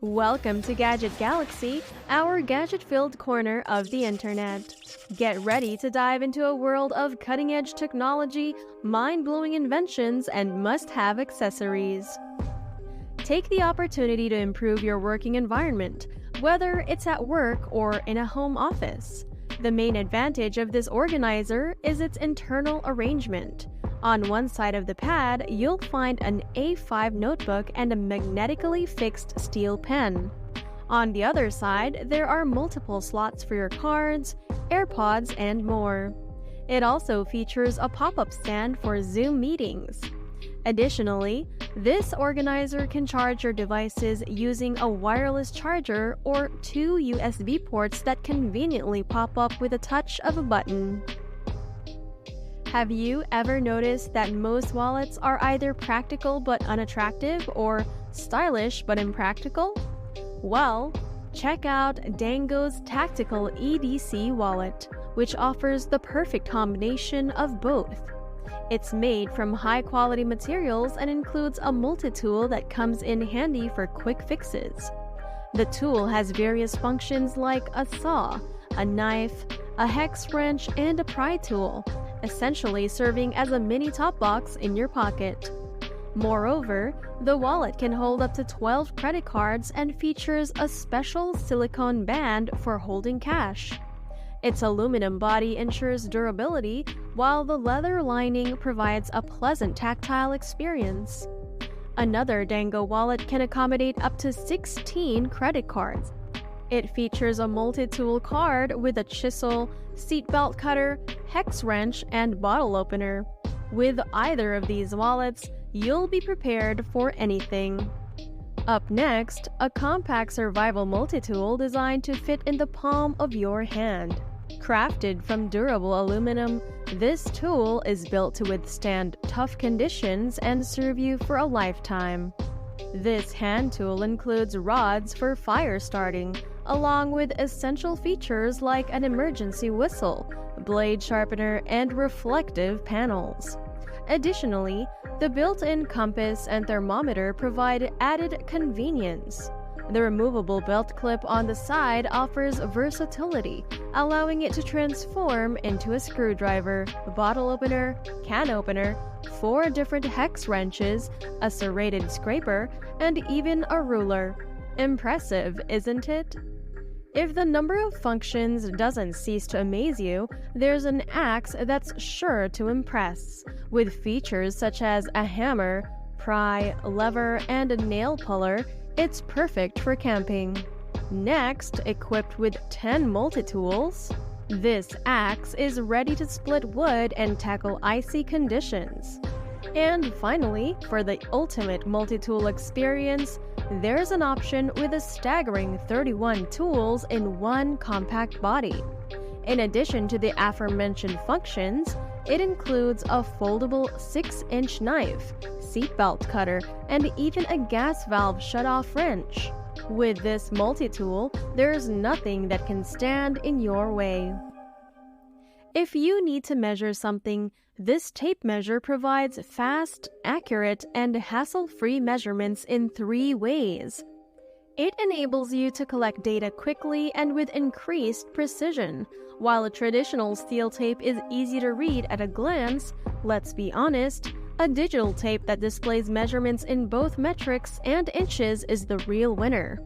Welcome to Gadget Galaxy, our gadget-filled corner of the internet. Get ready to dive into a world of cutting-edge technology, mind-blowing inventions, and must-have accessories. Take the opportunity to improve your working environment, whether it's at work or in a home office. The main advantage of this organizer is its internal arrangement. On one side of the pad, you'll find an A5 notebook and a magnetically fixed steel pen. On the other side, there are multiple slots for your cards, AirPods, and more. It also features a pop-up stand for Zoom meetings. Additionally, this organizer can charge your devices using a wireless charger or two USB ports that conveniently pop up with a touch of a button. Have you ever noticed that most wallets are either practical but unattractive or stylish but impractical? Well, check out Dango's Tactical EDC wallet, which offers the perfect combination of both. It's made from high-quality materials and includes a multi-tool that comes in handy for quick fixes. The tool has various functions like a saw, a knife, a hex wrench, and a pry tool, essentially serving as a mini top box in your pocket. Moreover, the wallet can hold up to 12 credit cards and features a special silicone band for holding cash. Its aluminum body ensures durability, while the leather lining provides a pleasant tactile experience. Another Dango wallet can accommodate up to 16 credit cards. It features a multi-tool card with a chisel, seatbelt cutter, hex wrench, and bottle opener. With either of these wallets, you'll be prepared for anything. Up next, a compact survival multi-tool designed to fit in the palm of your hand. Crafted from durable aluminum, this tool is built to withstand tough conditions and serve you for a lifetime. This hand tool includes rods for fire starting, along with essential features like an emergency whistle, blade sharpener, and reflective panels. Additionally, the built-in compass and thermometer provide added convenience. The removable belt clip on the side offers versatility, allowing it to transform into a screwdriver, bottle opener, can opener, 4 different hex wrenches, a serrated scraper, and even a ruler. Impressive, isn't it? If the number of functions doesn't cease to amaze you, there's an axe that's sure to impress, with features such as a hammer, pry, lever, and a nail puller. It's perfect for camping. Next, equipped with 10 multi-tools, this axe is ready to split wood and tackle icy conditions. And finally, for the ultimate multi-tool experience, there's an option with a staggering 31 tools in one compact body. In addition to the aforementioned functions, it includes a foldable 6-inch knife, seatbelt cutter, and even a gas valve shutoff wrench. With this multi-tool, there's nothing that can stand in your way. If you need to measure something, this tape measure provides fast, accurate, and hassle-free measurements in 3 ways. It enables you to collect data quickly and with increased precision. While a traditional steel tape is easy to read at a glance, let's be honest, a digital tape that displays measurements in both metrics and inches is the real winner.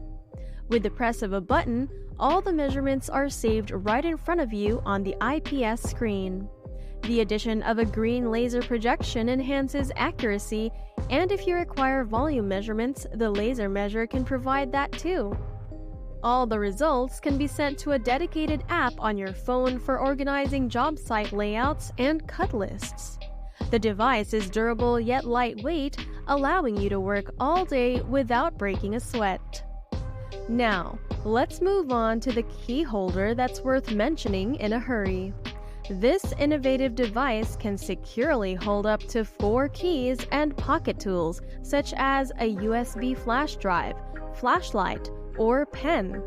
With the press of a button, all the measurements are saved right in front of you on the IPS screen. The addition of a green laser projection enhances accuracy, and if you require volume measurements, the laser measure can provide that too. All the results can be sent to a dedicated app on your phone for organizing job site layouts and cut lists. The device is durable yet lightweight, allowing you to work all day without breaking a sweat. Now, let's move on to the key holder that's worth mentioning in a hurry. This innovative device can securely hold up to 4 keys and pocket tools, such as a USB flash drive, flashlight, or pen.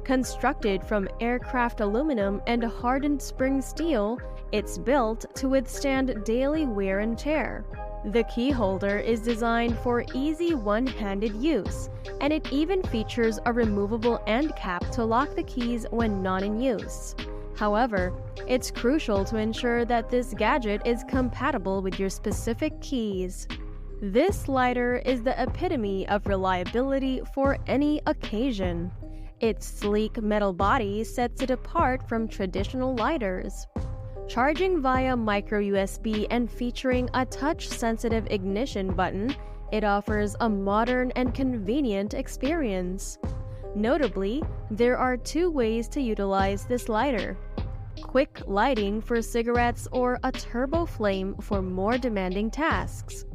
Constructed from aircraft aluminum and hardened spring steel, it's built to withstand daily wear and tear. The key holder is designed for easy one-handed use, and it even features a removable end cap to lock the keys when not in use. However, it's crucial to ensure that this gadget is compatible with your specific keys. This slider is the epitome of reliability for any occasion. Its sleek metal body sets it apart from traditional lighters. Charging via micro USB and featuring a touch-sensitive ignition button, it offers a modern and convenient experience. Notably, there are 2 ways to utilize this lighter: quick lighting for cigarettes or a turbo flame for more demanding tasks.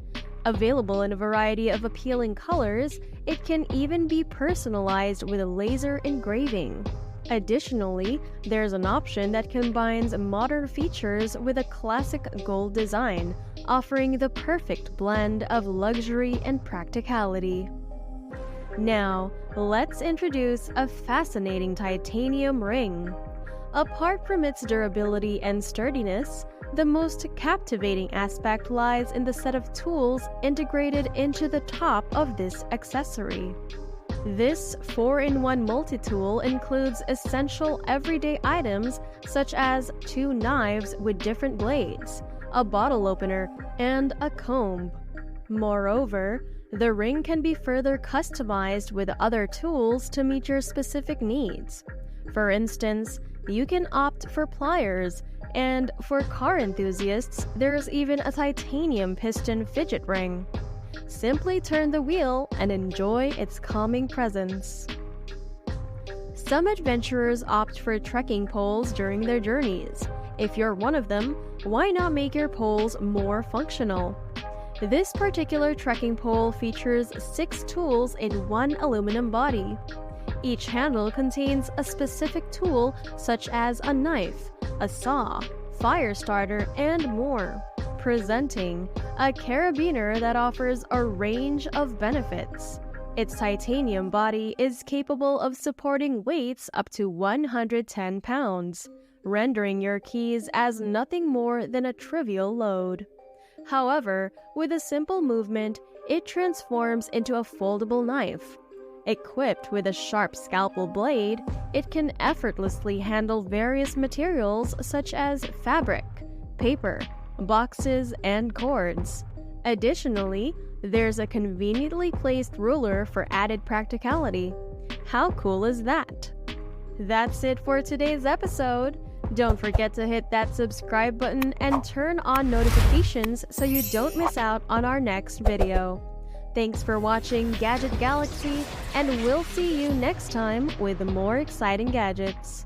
Available in a variety of appealing colors, it can even be personalized with a laser engraving. Additionally, there's an option that combines modern features with a classic gold design, offering the perfect blend of luxury and practicality. Now, let's introduce a fascinating titanium ring. Apart from its durability and sturdiness, the most captivating aspect lies in the set of tools integrated into the top of this accessory. This 4-in-1 multi-tool includes essential everyday items such as 2 knives with different blades, a bottle opener, and a comb. Moreover, the ring can be further customized with other tools to meet your specific needs. For instance, you can opt for pliers, and for car enthusiasts, there's even a titanium piston fidget ring. Simply turn the wheel and enjoy its calming presence. Some adventurers opt for trekking poles during their journeys. If you're one of them, why not make your poles more functional? This particular trekking pole features 6 tools in one aluminum body. Each handle contains a specific tool such as a knife, a saw, fire starter, and more, presenting a carabiner that offers a range of benefits. Its titanium body is capable of supporting weights up to 110 pounds, rendering your keys as nothing more than a trivial load. However, with a simple movement, it transforms into a foldable knife. Equipped with a sharp scalpel blade, it can effortlessly handle various materials such as fabric, paper, boxes, and cords. Additionally, there's a conveniently placed ruler for added practicality. How cool is that? That's it for today's episode. Don't forget to hit that subscribe button and turn on notifications so you don't miss out on our next video. Thanks for watching Gadget Galaxy, and we'll see you next time with more exciting gadgets.